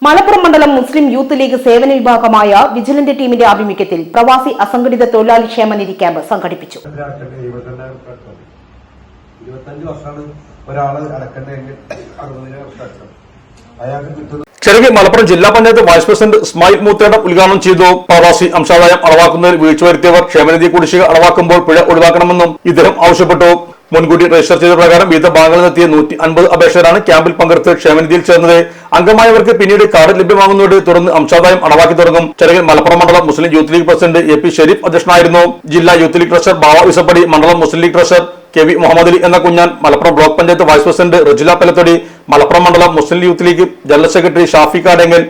മലപ്പുറം മണ്ഡലം Muslim Youth league സേവന വിഭാഗമായ വിജിലന്റ് ടീമിന്റെ ആഭിമുഖ്യത്തിൽ പ്രവാസി അസംഘടിത തൊഴിലാളി ക്ഷേമനിധി ക്യാമ്പ് സംഘടിപ്പിച്ചു. 25 വർഷമാണ് ഒരാള് അടക്കേണ്ടതെങ്കിൽ 60 വർഷം അയാൾക്ക് ചടങ്ങിൽ മലപ്പുറം ജില്ലാ പഞ്ചായത്ത് വൈസ് പ്രസിഡന്റ് ഇസ്മായിൽ മൂത്തേടം ഉദ്ഘാടനം ചെയ്തു. പ്രവാസി അംശാദായം അളവാക്കുന്നതിൽ വീഴ്ച വരുത്തിയവർ ക്ഷേമനിധി കുടിശ്ശിക അളവാക്കുമ്പോൾ പിഴ ഒഴിവാക്കണമെന്നും ഇദ്ദേഹം ആവശ്യപ്പെട്ടു. മുൻകൂട്ടി രജിസ്റ്റർ ചെയ്ത പ്രകാരം വിവിധ ഭാഗങ്ങളിൽ നിന്നെത്തിയ 150 അപേക്ഷകരാണ് ക്യാമ്പിൽ പങ്കെടുത്ത് ക്ഷേമനിധിയിൽ ചേർന്നത്. അംഗമായവർക്ക് പിന്നീട് കാർഡ് ലഭ്യമാകുന്നതോടെ തുടർന്ന് അംശാദായം അളവാക്കി തുടങ്ങും. ചടങ്ങിൽ മലപ്പുറം മണ്ഡലം Muslim Youth League president A P Shareef അധ്യക്ഷനായിരുന്നു. ജില്ലാ Youth League treasurer Bava Visappadi, മണ്ഡലം Muslim League treasurer K V Muhammad Ali എന്ന Kunhan, Malappuram block panchayat vice president Rajila Pelathodi, Malappuram മണ്ഡലം Muslim Youth League general secretary Shafi Kadengal,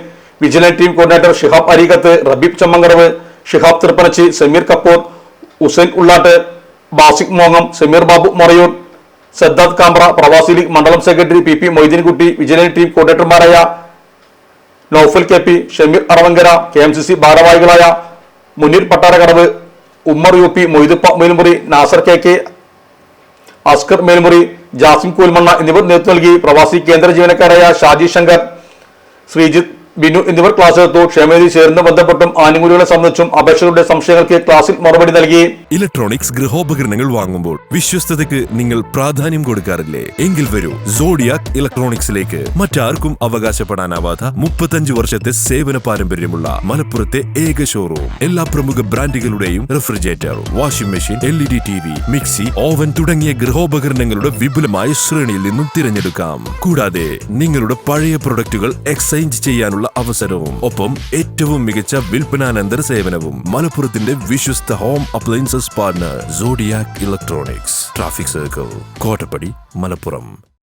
vigilant team coordinator Shihab Areekath, Rabeeb Chammankaravu, Shihab Thiruppanachi, Sameer Kappur, Hussain Ullatt, Basiq മോങ്ങം, സമീർ ബാബു മൊറയൂർ, സദ്ദാദ് കാമ്പ്ര, പ്രവാസി ലീഗ് മണ്ഡലം secretary P P Moideenkutty, vigilant team കോർഡിനേറ്റർമാരായ Naufal K P, Shameer Aravankara, KMCC ഭാരവാഹികളായ Muneer Pattarakadavu, Ummer U P, Moiduppa Melmuri, Nasar K K, Askar Melmuri, Jasim Koolmanna എന്നിവർ നേതൃത്വം നൽകി. പ്രവാസി കേന്ദ്ര ജീവനക്കാരായ ഷാജി ശങ്കർ, ശ്രീജിത്ത്, ബിനു എന്നിവർ ക്ലാസ് എടുത്തു. ക്ഷേമനിധി ചേർന്ന് ബന്ധപ്പെട്ടും ആനുകൂല്യങ്ങളെ സംബന്ധിച്ചും അപേക്ഷകരുടെ സംശയങ്ങൾക്ക് ക്ലാസിൽ മറുപടി നൽകി. ഇലക്ട്രോണിക്സ് ഗൃഹോപകരണങ്ങൾ വാങ്ങുമ്പോൾ വിശ്വസ്തതയ്ക്ക് നിങ്ങൾ പ്രാധാന്യം കൊടുക്കാറില്ലേ? എങ്കിൽ വരൂ സോഡിയാക് ഇലക്ട്രോണിക്സിലേക്ക്. മറ്റാർക്കും അവകാശപ്പെടാനാവാത്ത 35 വർഷത്തെ സേവന പാരമ്പര്യമുള്ള മലപ്പുറത്തെ ഏക ഷോറൂം. എല്ലാ പ്രമുഖ ബ്രാൻഡുകളുടെയും refrigerator, washing machine, LED TV, mixie, oven തുടങ്ങിയ ഗൃഹോപകരണങ്ങളുടെ വിപുലമായ ശ്രേണിയിൽ നിന്നും തിരഞ്ഞെടുക്കാം. കൂടാതെ നിങ്ങളുടെ പഴയ പ്രൊഡക്റ്റുകൾ എക്സ്ചേഞ്ച് ചെയ്യാനുള്ള അവസരവും ഒപ്പം ഏറ്റവും മികച്ച വിൽപ്പനാനന്തര സേവനവും. മലപ്പുറത്തിന്റെ വിശ്വസ്ത home appliances partner Zodiac electronics, traffic circle, Kottappadi, Malappuram.